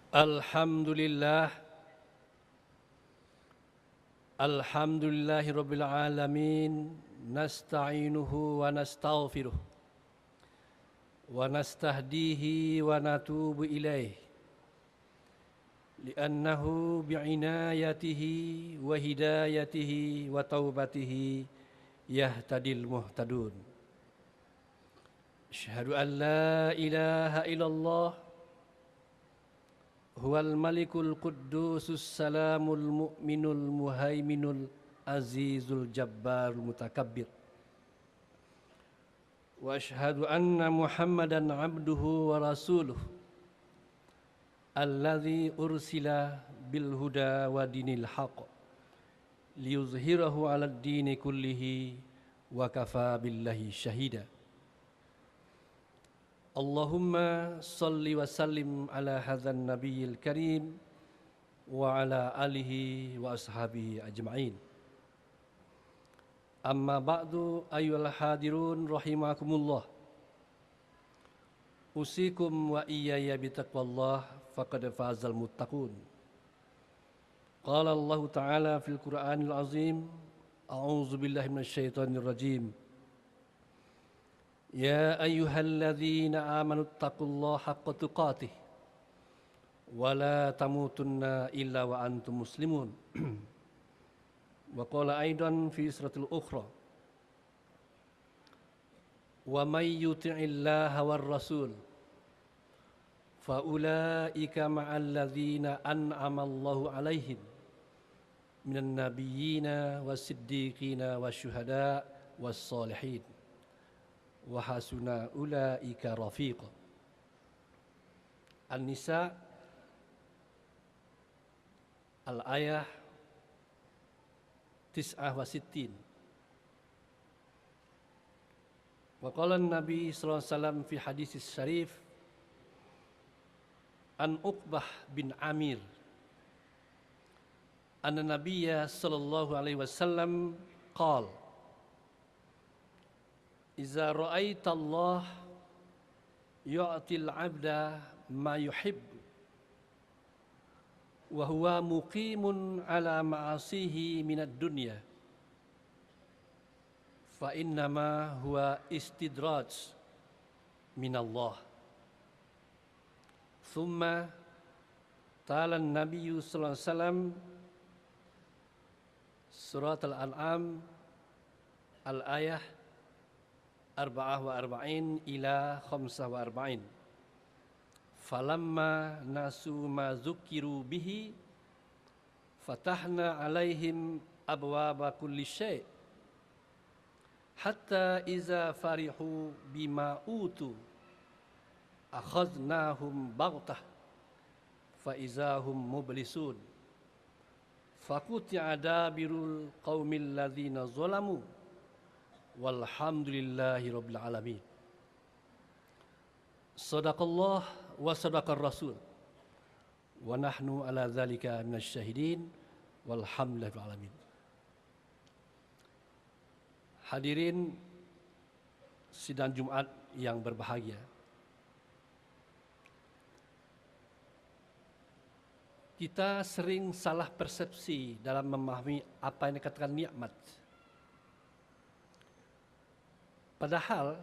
Alhamdulillah, alhamdulillahi rabbil alamin, nasta'inuhu wa nastaghfiruh wa nastahdihi wa natubu ilaih li'annahu bi'inayatihi wa hidayatihi wa taubatihi yahtadil muhtadun. Asyhadu an la ilaha illallah huwal malikul quddusus salamul mu'minul muhaiminul azizul jabbarul mutakabbir. Wa asyhadu anna Muhammadan abduhu wa rasuluh alladzi ursila bil huda wa dinil haqq liyuzhirahu 'alad dini kullihi wa kafa billahi syahida. Allahumma salli wa sallim ala hadzal nabiyil karim wa ala alihi wa ashabihi ajma'in. Amma ba'du ayyuhal hadirun rahimakumullah. Usikum wa iyaya bitaqwallah faqad fazal muttaqun. Qala Allah Ta'ala fil Qur'anil azim, a'udzu billahi minasyaitonir rajim. Ya ayyuhalladzina amanu taqullaha haqqa tuqatih wa la tamutunna illa wa antum muslimun. Wa qala aidan fi suratul ukhra, wa may yuti'illaha war rasul fa ulaika ma'al ladzina an'ama Allahu 'alaihim minan nabiyyina was-siddiqina wasyuhada was-sholihin wa hasuna ulaika rafiqa. An-Nisa al-ayah 69. Wa qala an-nabi sallallahu alaihi wasallam fi hadis syarif an Uqbah bin Amir anna nabiyya sallallahu alaihi wasallam qala iza ra'aita Allah yu'til 'abda ma yuhibbu wa huwa muqimun ala ma'asihi minad dunya fa innama huwa istidraj minallah. Thumma tala an-nabiyyu sallallahu alaihi wasallam surat al-an'am al-ayah 44 ila 45. Falamma nasu ma zukiru bihi fatahna alaihim abwaba kulli syai' hatta iza farihu bima utu akhadnahum baghtah fa izahum mublisun faquti'a dabirul qaumil ladzina zalamu walhamdulillahi rabbil alamin. Sadaqallah wa sadaqar rasul wa nahnu ala dzalika minasy syahidin walhamdulillahi rabbil alamin. Hadirin sidang Jumat yang berbahagia, kita sering salah persepsi dalam memahami apa yang dikatakan nikmat. Padahal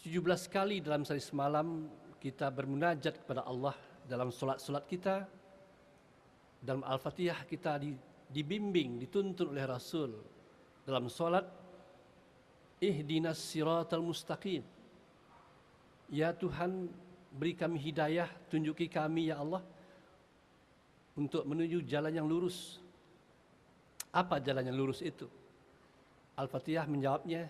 17 kali dalam sehari semalam kita bermunajat kepada Allah dalam solat-solat kita. Dalam Al-Fatihah kita dibimbing, dituntun oleh Rasul dalam solat, ihdinas siratal mustaqim. Ya Tuhan, beri kami hidayah, tunjuki kami ya Allah untuk menuju jalan yang lurus. Apa jalan yang lurus itu? Al-Fatihah menjawabnya,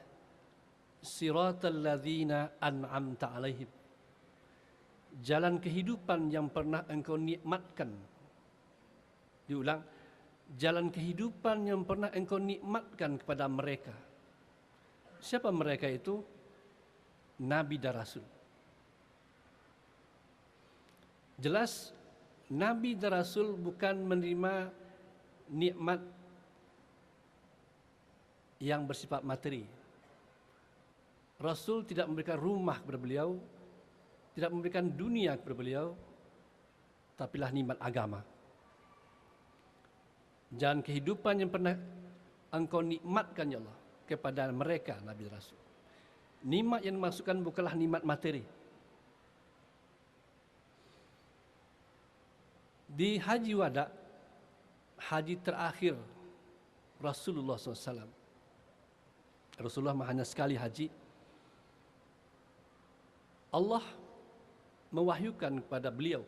siratal ladzina an'amta alaihim. Jalan kehidupan yang pernah engkau nikmatkan. Diulang, jalan kehidupan yang pernah engkau nikmatkan kepada mereka. Siapa mereka itu? Nabi dan Rasul. Jelas Nabi dan Rasul bukan menerima nikmat yang bersifat materi. Rasul tidak memberikan rumah kepada beliau, tidak memberikan dunia kepada beliau, tapilah nikmat agama. Dan kehidupan yang pernah engkau nikmatkan ya Allah kepada mereka Nabi Rasul. Nikmat yang dimaksudkan bukanlah nikmat materi. Di Haji Wada, haji terakhir Rasulullah SAW. Rasulullah hanya sekali haji. Allah mewahyukan kepada beliau,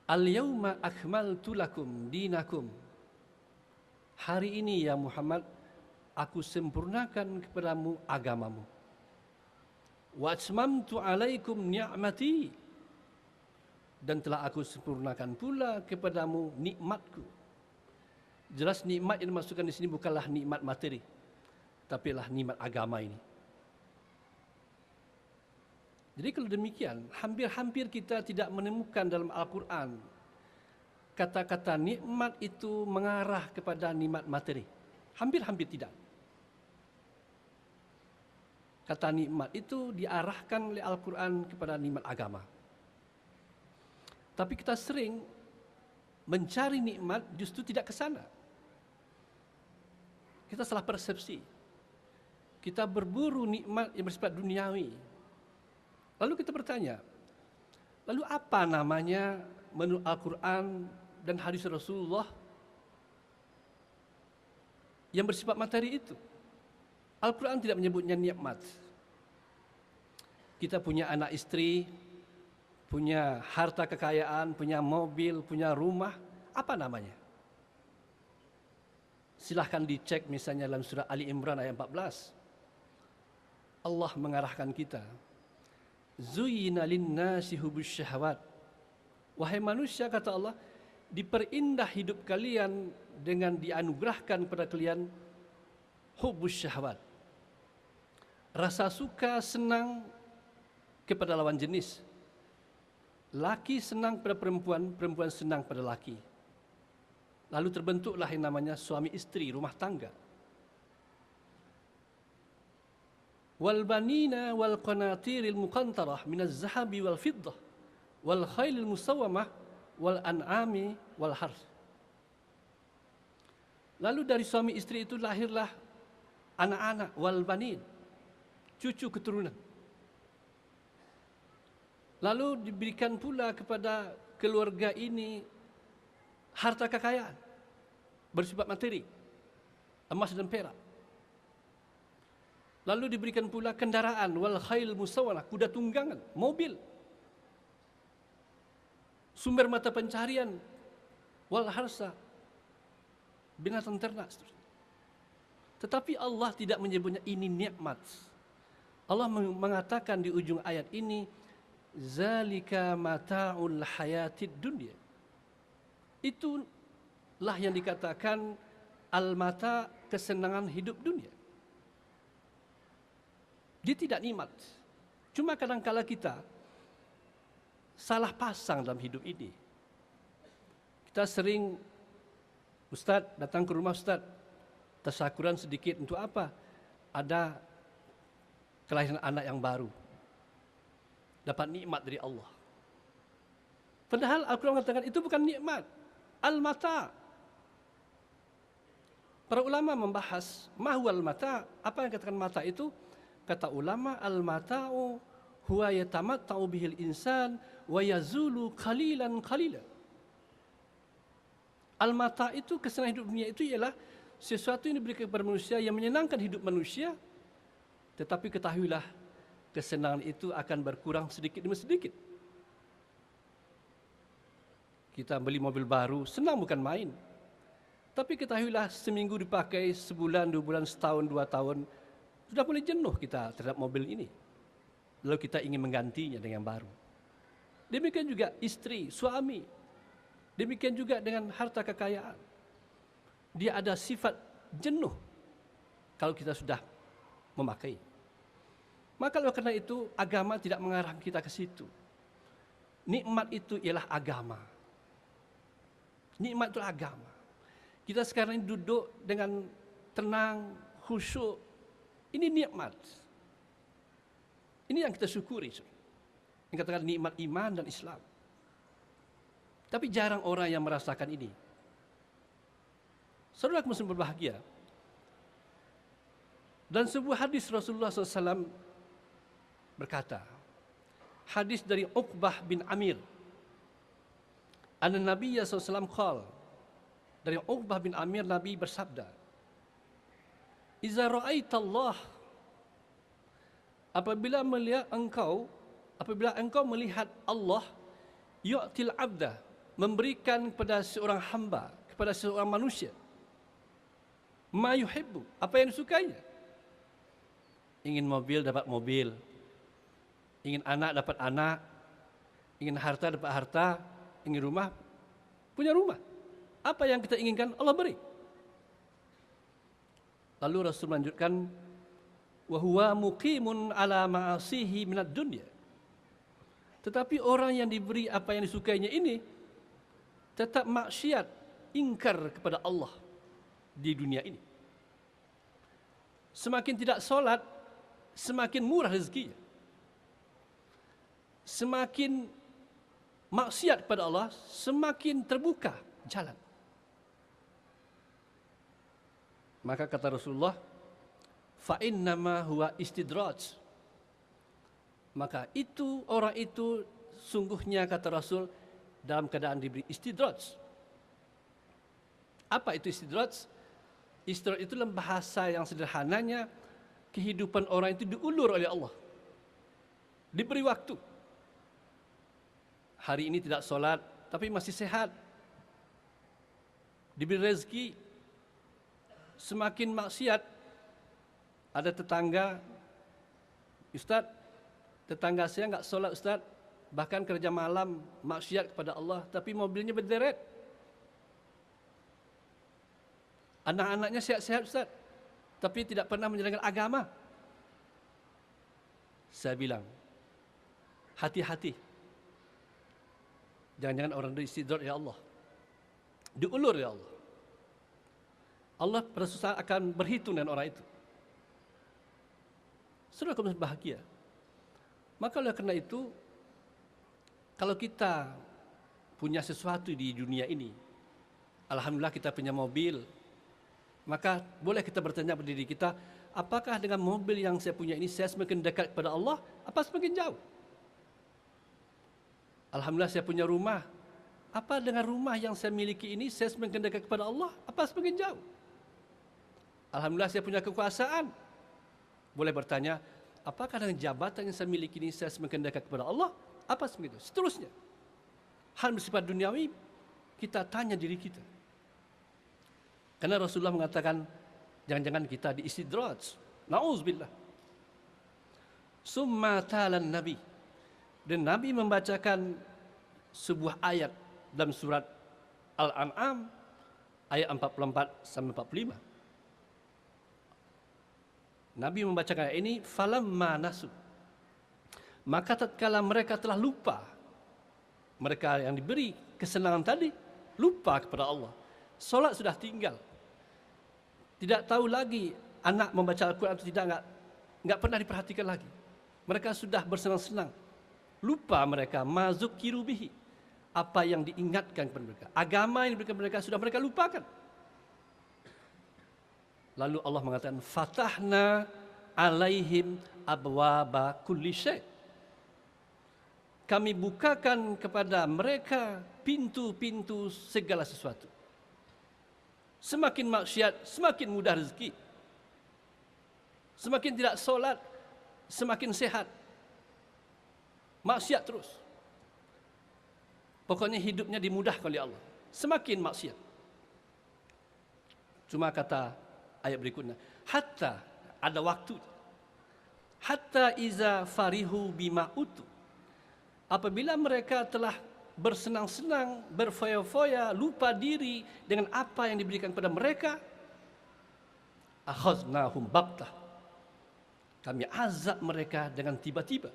Al-yawma akmaltu lakum dinakum. Hari ini ya Muhammad, aku sempurnakan kepadamu agamamu. Wa atmamtu alaikum ni'mati. Dan telah aku sempurnakan pula kepadamu nikmatku. Jelas nikmat yang dimaksudkan di sini bukanlah nikmat materi, tapi lah nikmat agama ini. Jadi kalau demikian, hampir-hampir kita tidak menemukan dalam Al-Quran kata-kata nikmat itu mengarah kepada nikmat materi. Hampir-hampir tidak. Kata nikmat itu diarahkan oleh Al-Quran kepada nikmat agama. Tapi kita sering mencari nikmat justru tidak ke sana. Kita salah persepsi. Kita berburu nikmat yang bersifat duniawi. Lalu kita bertanya, lalu apa namanya menurut Al-Quran dan hadis Rasulullah yang bersifat materi itu? Al-Quran tidak menyebutnya nikmat. Kita punya anak istri, punya harta kekayaan, punya mobil, punya rumah, apa namanya? Silahkan dicek misalnya dalam surah Ali Imran ayat 14. Allah mengarahkan kita. Zuyyina lin-nasi hubbus syahwat. Wahai manusia, kata Allah, diperindah hidup kalian dengan dianugerahkan kepada kalian hubbus syahwat. Rasa suka, senang kepada lawan jenis. Laki senang pada perempuan, perempuan senang pada laki. Lalu terbentuklah yang namanya suami istri, rumah tangga. Wal banina wal qanatiril muqantarah minaz zahabi wal fiddah wal khailil musawwamah wal an'ami wal harth. Lalu dari suami istri itu lahirlah anak-anak, wal banin, cucu keturunan. Lalu diberikan pula kepada keluarga ini harta kekayaan bersifat materi, emas dan perak. Lalu diberikan pula kendaraan, wal khail musawwarah, kuda tunggangan, mobil. Sumber mata pencaharian, wal harsa, binatang ternak. Tetapi Allah tidak menyebutnya ini nikmat. Allah mengatakan di ujung ayat ini, zalika mata'ul hayatid dunya. Itulah yang dikatakan al-mata, kesenangan hidup dunia. Dia tidak nikmat. Cuma kadang-kala kita salah pasang dalam hidup ini. Kita sering, Ustaz datang ke rumah Ustaz, tasyakuran sedikit untuk apa? Ada kelahiran anak yang baru. Dapat nikmat dari Allah. Padahal Al-Quran mengatakan itu bukan nikmat. Al-mata. Para ulama membahas mahwal mata. Apa yang katakan mata itu? Kata ulama, al-mata'u huwa yatamatta'u bihil insan wa yazulu qalilan qalilan. Al-mata itu, kesenangan hidup dunia itu ialah sesuatu yang diberikan kepada manusia yang menyenangkan hidup manusia. Tetapi ketahuilah, kesenangan itu akan berkurang sedikit demi sedikit. Kita beli mobil baru, senang bukan main. Tapi ketahuilah, seminggu dipakai, sebulan, 2 bulan, setahun, 2 tahun, sudah mulai jenuh kita terhadap mobil ini. Lalu kita ingin menggantinya dengan yang baru. Demikian juga istri, suami. Demikian juga dengan harta kekayaan. Dia ada sifat jenuh kalau kita sudah memakai. Maka oleh karena itu agama tidak mengarahkan kita ke situ. Nikmat itu ialah agama. Nikmat itu agama. Kita sekarang ini duduk dengan tenang, khusyuk. Ini nikmat. Ini yang kita syukuri. Yang katakan nikmat iman dan Islam. Tapi jarang orang yang merasakan ini. Saudara muslim berbahagia. Dan sebuah hadis Rasulullah SAW berkata, hadis dari Uqbah bin Amir, anna Nabiya SAW qala, dari Uqbah bin Amir Nabi bersabda, iza ra'aita Allah, apabila engkau melihat Allah, yu'til abda, memberikan kepada seorang hamba, kepada seorang manusia, ma yuhibbu, apa yang disukainya. Ingin mobil dapat mobil, ingin anak dapat anak, ingin harta dapat harta, ingin rumah punya rumah. Apa yang kita inginkan Allah beri. Lalu Rasul melanjutkan, wa huwa muqimun ala ma'asihi minad dunya. Tetapi orang yang diberi apa yang disukainya ini tetap maksiat, ingkar kepada Allah di dunia ini. Semakin tidak solat, semakin murah rezekinya. Semakin maksiat kepada Allah, semakin terbuka jalan. Maka kata Rasulullah, fa innama huwa istidraj. Maka itu, orang itu sungguhnya, kata Rasul, dalam keadaan diberi istidraj. Apa itu istidraj? Istidraj itu dalam bahasa yang sederhananya, kehidupan orang itu diulur oleh Allah. Diberi waktu. Hari ini tidak solat, tapi masih sehat. Diberi rezeki. Semakin maksiat, ada tetangga, Ustaz, tetangga saya enggak solat Ustaz, bahkan kerja malam, maksiat kepada Allah, tapi mobilnya berderet. Anak-anaknya sehat-sehat Ustaz, tapi tidak pernah menjalankan agama. Saya bilang, hati-hati. Jangan-jangan orang itu istidraj ya Allah. Diulur ya Allah. Allah pada suatu saat akan berhitung dengan orang itu. Saudara kaum bahagia. Maka oleh karena itu, kalau kita punya sesuatu di dunia ini, alhamdulillah kita punya mobil, maka boleh kita bertanya pada diri kita, apakah dengan mobil yang saya punya ini saya semakin dekat kepada Allah, apa semakin jauh? Alhamdulillah saya punya rumah, apa dengan rumah yang saya miliki ini saya semakin dekat kepada Allah, apa semakin jauh? Alhamdulillah saya punya kekuasaan, boleh bertanya, apakah dengan jabatan yang saya miliki ini saya semakin dekat kepada Allah, apa semakin jauh? Seterusnya, hal bersifat duniawi kita tanya diri kita. Karena Rasulullah mengatakan, jangan-jangan kita diistidraj. Na'udzubillah. Summa talan Nabi. Dan Nabi membacakan sebuah ayat dalam surat Al-An'am, ayat 44 sampai 45. Nabi membacakan ayat ini, falamma nasu. Maka tatkala mereka telah lupa, mereka yang diberi kesenangan tadi, lupa kepada Allah. Solat sudah tinggal. Tidak tahu lagi anak membaca Al-Quran atau tidak, enggak pernah diperhatikan lagi. Mereka sudah bersenang-senang. Lupa mereka mazukiru bihi, apa yang diingatkan kepada mereka. Agama yang diberikan mereka sudah mereka lupakan. Lalu Allah mengatakan, fatahna alaihim abwaba kulli syai'. Kami bukakan kepada mereka pintu-pintu segala sesuatu. Semakin maksiat, semakin mudah rezeki. Semakin tidak solat, semakin sehat. Maksiat terus. Pokoknya hidupnya dimudahkan oleh Allah. Semakin maksiat. Cuma kata ayat berikutnya, hatta, ada waktu. Hatta iza farihu bima utu. Apabila mereka telah bersenang-senang, berfoya-foya, lupa diri dengan apa yang diberikan kepada mereka, akhaznahum baghtah. Kami azab mereka dengan tiba-tiba.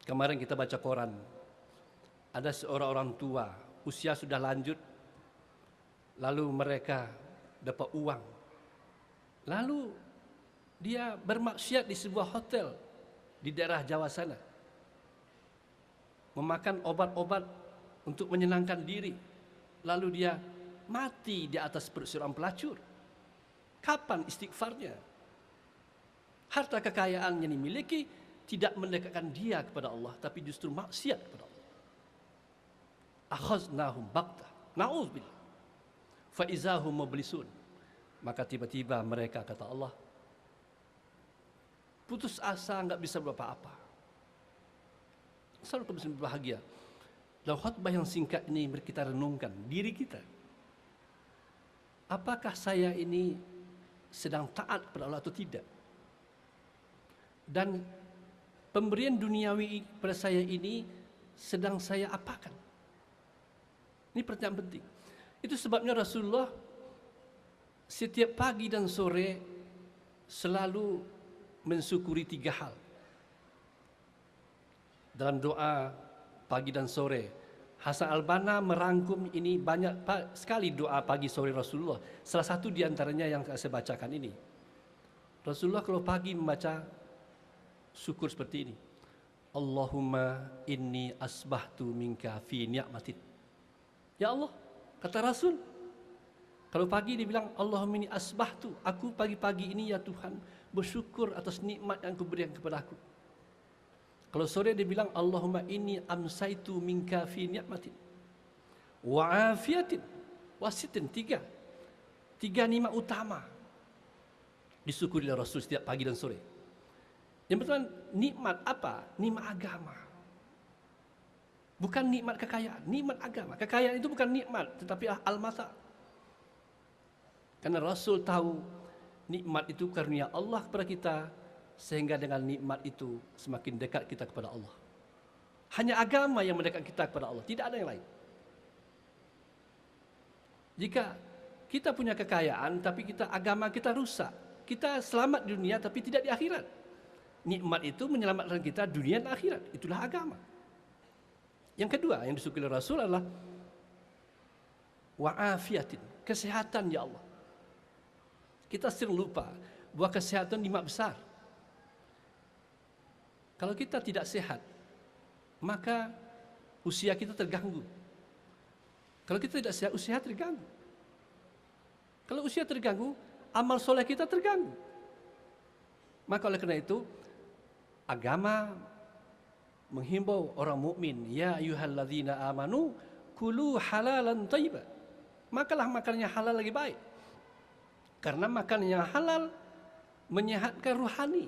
Kemarin kita baca koran, ada seorang orang tua, usia sudah lanjut, lalu mereka dapat uang, lalu dia bermaksiat di sebuah hotel di daerah Jawa sana. memakan obat-obat untuk menyenangkan diri, lalu dia mati di atas perut seorang pelacur. Kapan istighfarnya? Harta kekayaan yang dimiliki tidak mendekatkan dia kepada Allah, tapi justru maksiat kepada Allah. Akhaznahum baktah, na'udzubillah, fa izahum mublisun. Maka tiba-tiba mereka, kata Allah, putus asa, enggak bisa berapa-apa. Selalu kaum muslimin berbahagia. Dalam khutbah yang singkat ini kita renungkan diri kita. Apakah saya ini sedang taat kepada Allah atau tidak? Dan pemberian duniawi pada saya ini sedang saya apakan? Ini pertanyaan penting. Itu sebabnya Rasulullah setiap pagi dan sore selalu mensyukuri 3 hal. Dalam doa pagi dan sore, Hasan Al-Banna merangkum ini banyak sekali doa pagi sore Rasulullah. Salah satu di antaranya yang saya bacakan ini. Rasulullah kalau pagi membaca syukur seperti ini. Allahumma inni asbahtu minka fi ni'matin. Ya Allah, kata Rasul, kalau pagi dia bilang Allahumma inni asbahtu, aku pagi-pagi ini ya Tuhan bersyukur atas nikmat yang Kau berikan kepada aku. Kalau sore dia bilang Allahumma inni amsaitu minka fi ni'matin wa afiyatin wa sitin. 3 nikmat utama disyukuri oleh Rasul setiap pagi dan sore. Yang pertama, nikmat apa? Nikmat agama. Bukan nikmat kekayaan, nikmat agama. Kekayaan itu bukan nikmat, tetapi al-mata. Karena Rasul tahu nikmat itu karunia Allah kepada kita, sehingga dengan nikmat itu semakin dekat kita kepada Allah. Hanya agama yang mendekatkan kita kepada Allah, tidak ada yang lain. Jika kita punya kekayaan tapi agama kita rusak, kita selamat di dunia tapi tidak di akhirat. Nikmat itu menyelamatkan kita dunia dan akhirat. Itulah agama. Yang kedua yang disukui oleh Rasul adalah wa'afiyatin, kesehatan ya Allah. Kita sering lupa bahwa kesehatan nikmat besar. Kalau kita tidak sehat, maka usia kita terganggu. Kalau kita tidak sehat, usia terganggu. Kalau usia terganggu, amal soleh kita terganggu. Maka oleh karena itu, agama menghimbau orang mukmin, ya ayyuhalladzina amanu kulu halalan thayyiban. Makalah makanan yang halal lagi baik. Karena makanan yang halal menyehatkan rohani.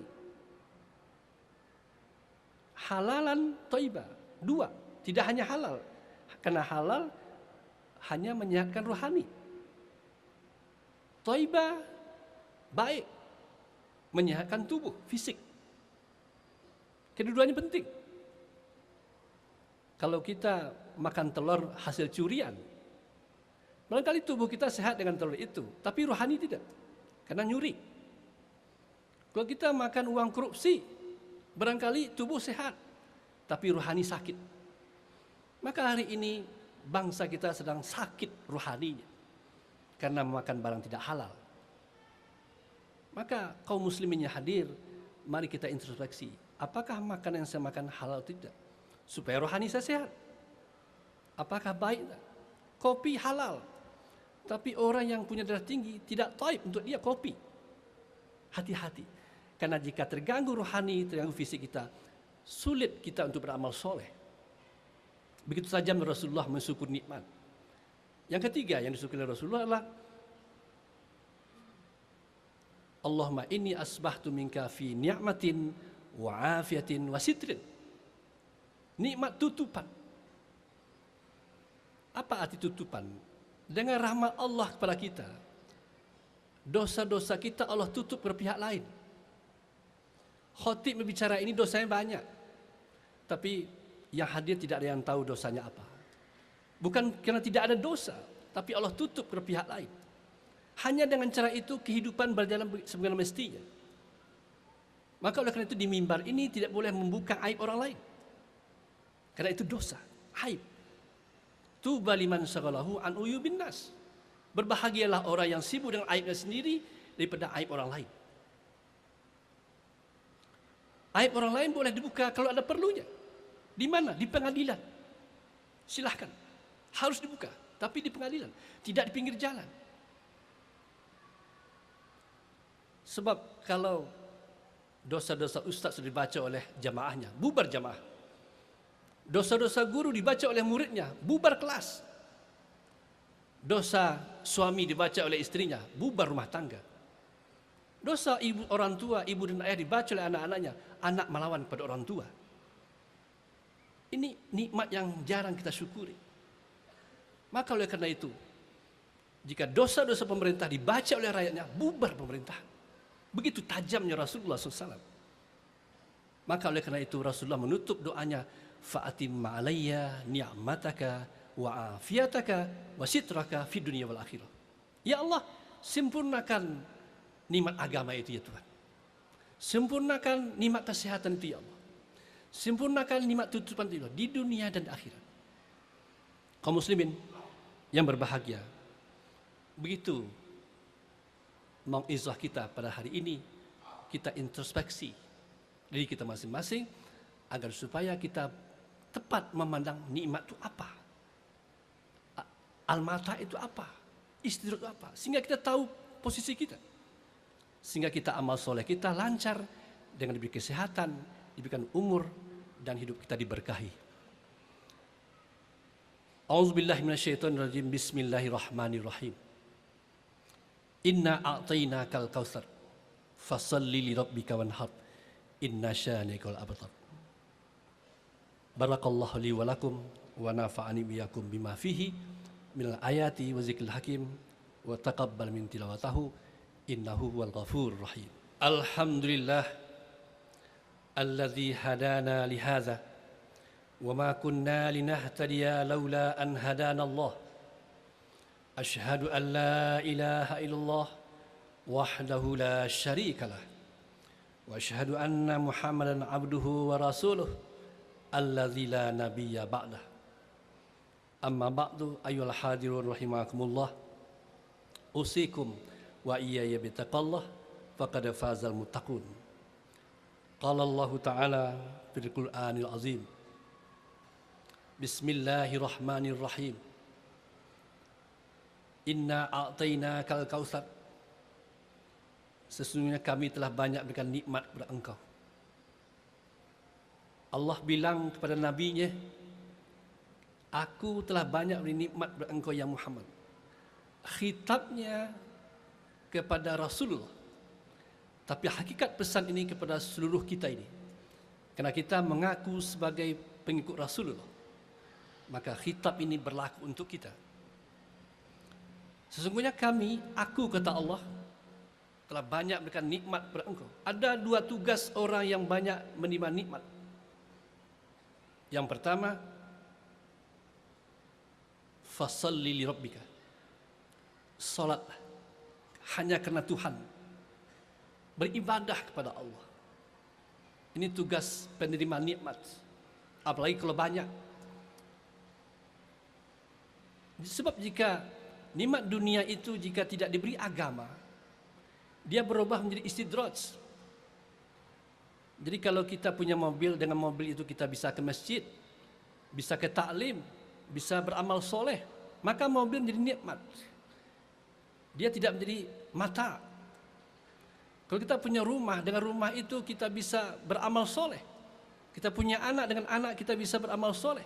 Halalan thayyiban. 2, tidak hanya halal. Karena halal hanya menyehatkan rohani. Thayyiban baik, menyehatkan tubuh, fisik. Kedua-duanya penting. Kalau kita makan telur hasil curian, barangkali tubuh kita sehat dengan telur itu, tapi rohani tidak, karena nyuri. Kalau kita makan uang korupsi, barangkali tubuh sehat, tapi rohani sakit. Maka hari ini bangsa kita sedang sakit rohaninya, karena memakan barang tidak halal. Maka kaum muslimin yang hadir, mari kita introspeksi. Apakah makanan yang saya makan halal atau tidak? Supaya rohani saya sehat. Apakah baik? Kopi halal, tapi orang yang punya darah tinggi tidak taib untuk dia kopi. Hati-hati. Karena jika terganggu rohani, terganggu fisik kita, sulit kita untuk beramal soleh. Begitu saja Rasulullah mensyukur nikmat. Yang ketiga yang disyukuri Rasulullah adalah Allahumma inni asbahtu minka fi ni'matin wa afiyatin wa sitrin. Nikmat tutupan. Apa arti tutupan? Dengan rahmat Allah kepada kita, dosa-dosa kita Allah tutup ke pihak lain. Khatib berbicara ini dosanya banyak, tapi yang hadir tidak ada yang tahu dosanya apa. Bukan karena tidak ada dosa, tapi Allah tutup ke pihak lain. Hanya dengan cara itu kehidupan berjalan sebagaimana mestinya. Maka oleh karena itu di mimbar ini tidak boleh membuka aib orang lain. Karena itu dosa, aib. Tuba liman syaghalahu an uyubin nas. Berbahagialah orang yang sibuk dengan aibnya sendiri daripada aib orang lain. Aib orang lain boleh dibuka kalau ada perlunya. Di mana? Di pengadilan. Silahkan. Harus dibuka. Tapi di pengadilan. Tidak di pinggir jalan. Sebab kalau dosa-dosa ustaz sudah dibaca oleh jamaahnya, bubar jamaah. Dosa-dosa guru dibaca oleh muridnya, bubar kelas. Dosa suami dibaca oleh istrinya, bubar rumah tangga. Dosa ibu, orang tua, ibu dan ayah dibaca oleh anak-anaknya, anak melawan kepada orang tua. Ini nikmat yang jarang kita syukuri. Maka oleh karena itu, jika dosa-dosa pemerintah dibaca oleh rakyatnya, bubar pemerintah. Begitu tajamnya Rasulullah SAW. Maka oleh karena itu Rasulullah menutup doanya, fa'atimma alayya ni'mataka wa afiyataka wa sitraka fid dunya wal akhirah. Ya Allah, sempurnakan nikmat agama itu ya Tuhan. Sempurnakan nikmat kesehatan itu ya Allah. Sempurnakan nikmat tutupan itu di dunia dan akhirat. Kaum muslimin yang berbahagia, begitu mau'izah kita pada hari ini, kita introspeksi diri kita masing-masing agar supaya kita tepat memandang nikmat itu apa, al-mata itu apa, istirahat itu apa, sehingga kita tahu posisi kita, sehingga kita amal soleh kita lancar dengan diberi kesehatan, diberikan umur, dan hidup kita diberkahi. A'udzubillahi minasyaitonirrajim. Bismillahirrahmanirrahim. Inna a'tainakal kautsar fasalli li rabbika wanhar inna syanikal abtar. Barakallahu li wa lakum wa nafa'ani biyakum bima fihi minal ayati wa zikril hakim wa taqabbal min tilawatahu innahu huwal ghafurur rahim. Alhamdulillah alladzi hadana li hadza wa ma kunna linahtadiya laula an hadana Allah. Asyhadu an la ilaha illallah wahdahu la syarika lah wa asyhadu anna Muhammadan abduhu wa rasuluh alladzi la nabiyya ba'dah. Amma ba'du ayyuhal hadirun rahimakumullah. Usikum wa iyaya bitaqallah faqad fazal muttaqun. Qala Allah Ta'ala fil Qur'anil Azim. Bismillahirrahmanirrahim. Inna a'tainakal kautsar. Sesungguhnya kami telah banyak berikan nikmat kepada engkau. Allah bilang kepada nabinya, aku telah banyak beri nikmat kepada engkau ya Muhammad. Khitabnya kepada Rasulullah. Tapi hakikat pesan ini kepada seluruh kita ini. Karena kita mengaku sebagai pengikut Rasulullah, maka khitab ini berlaku untuk kita. Sesungguhnya kami, aku kata Allah, telah banyak berikan nikmat kepada engkau. Ada dua tugas orang yang banyak menerima nikmat. Yang pertama, fasalli li rabbika. Salat hanya karena Tuhan. Beribadah kepada Allah. Ini tugas penerima nikmat. Apalagi kalau banyak. Sebab jika nikmat dunia itu jika tidak diberi agama, dia berubah menjadi istidraj. Jadi kalau kita punya mobil, dengan mobil itu kita bisa ke masjid, bisa ke taklim, bisa beramal soleh, maka mobil menjadi nikmat. Dia tidak menjadi mata. Kalau kita punya rumah, dengan rumah itu kita bisa beramal soleh. Kita punya anak, dengan anak kita bisa beramal soleh.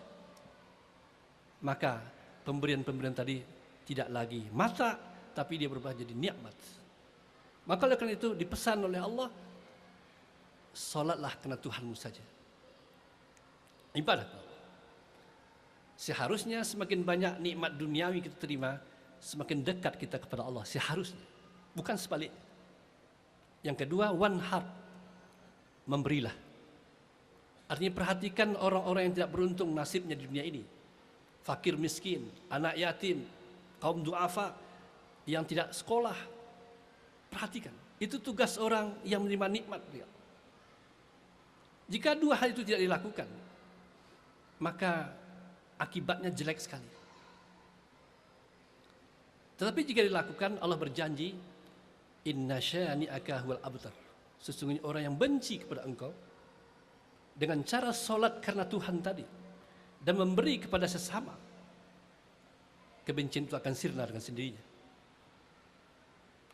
Maka pemberian-pemberian tadi tidak lagi mata, tapi dia berubah jadi nikmat. Maka oleh karena itu dipesan oleh Allah, salatlah karena Tuhanmu saja. Ibadah. Seharusnya semakin banyak nikmat duniawi kita terima, semakin dekat kita kepada Allah. Seharusnya, bukan sebaliknya. Yang kedua, wanhar, memberilah. Artinya perhatikan orang-orang yang tidak beruntung nasibnya di dunia ini. Fakir miskin, anak yatim, kaum du'afa yang tidak sekolah. Perhatikan, itu tugas orang yang menerima nikmat. Jika dua hal itu tidak dilakukan, maka akibatnya jelek sekali. Tetapi jika dilakukan, Allah berjanji, inna syani'aka huwal abtar. Sesungguhnya orang yang benci kepada engkau, dengan cara sholat karena Tuhan tadi dan memberi kepada sesama, kebencian itu akan sirna dengan sendirinya.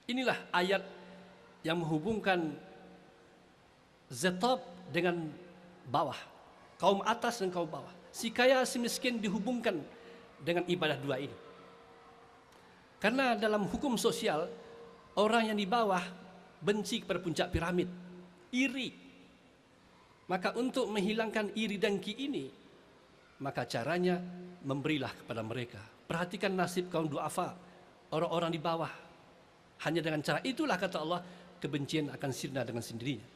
Inilah ayat yang menghubungkan the-top dengan bawah, kaum atas dan kaum bawah. Si kaya si miskin dihubungkan dengan ibadah dua ini. Karena dalam hukum sosial, orang yang di bawah benci kepada puncak piramid, iri. Maka untuk menghilangkan iri dengki ini, maka caranya memberilah kepada mereka. Perhatikan nasib kaum duafa, orang-orang di bawah. Hanya dengan cara itulah, kata Allah, kebencian akan sirna dengan sendirinya.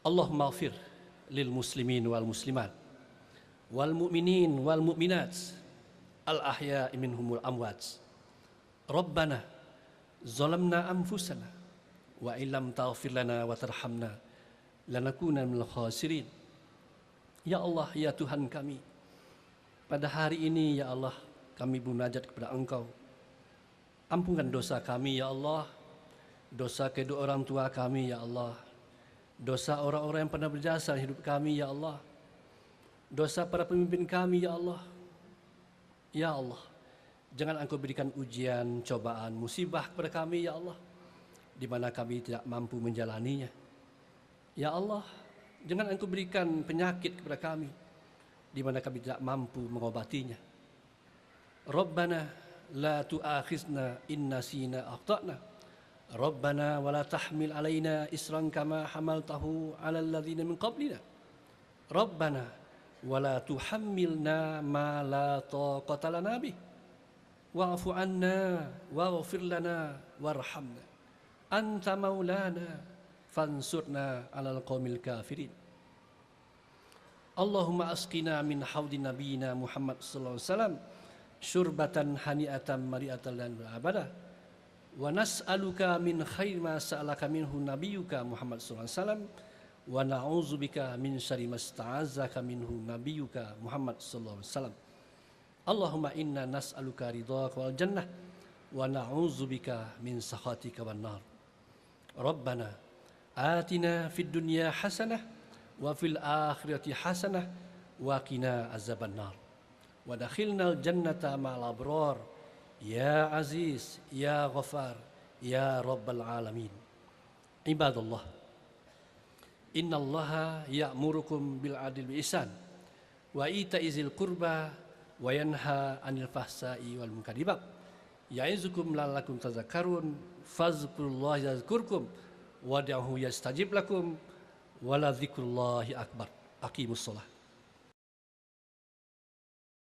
Allahumma ighfir lil muslimin wal muslimat wal mu'minin wal mu'minat al ahya'i minhumul amwat. Rabbana zalamna anfusana wa illam taghfir lana wa tarhamna lanakuna minal khasirin. Ya Allah, ya Tuhan kami, pada hari ini ya Allah kami munajat kepada Engkau. Ampunkan dosa kami ya Allah, dosa kedua orang tua kami ya Allah, dosa orang-orang yang pernah berjasa hidup kami ya Allah, dosa para pemimpin kami ya Allah. Ya Allah, jangan Engkau berikan ujian, cobaan, musibah kepada kami ya Allah, di mana kami tidak mampu menjalaninya. Ya Allah, jangan Engkau berikan penyakit kepada kami, di mana kami tidak mampu mengobatinya. Rabbana la tu'akhizna in nasina akhtana. Rabbana wa la tahmil alaina isran kama hamaltahu ala alladhina min qablina. Rabbana wa la tuhammilna ma la taqata lana bih. Wa'fu anna waghfir lana warhamna. Anta maulana fansurna 'alal qaumil kafirin. Allahumma asqina min haudi nabiyina Muhammad sallallahu alaihi wasallam syurbatan hani'atan mari'atan lan abada. Wa nas'aluka min khairi ma sa'alaka minhu nabiyyuka Muhammad sallallahu alaihi wasallam wa na'udzubika min syarri ma sta'azzaka minhu nabiyyuka Muhammad sallallahu alaihi wasallam. Allahumma inna nas'aluka ridhaka wal jannah wa na'udzubika min sakhatika wan nar. Rabbana atina fid dunya hasanah wa fil akhirati hasanah wa qina azaban nar. Wa dakhilnal jannata ma'al abrar. Ya Aziz, Ya Ghafar, Ya Rabbal Alamin. Ibadallah, innallaha ya'murukum bil adli wal ihsan wa ita'izil qurba wa yanha 'anil fahsai wal munkari wal baghi. Ya'izukum la'allakum tadhakkarun. Fazkurullaha yazkurkum wad'uhu yastajib lakum wa la dzikrullahi akbar. Aqimus shalah.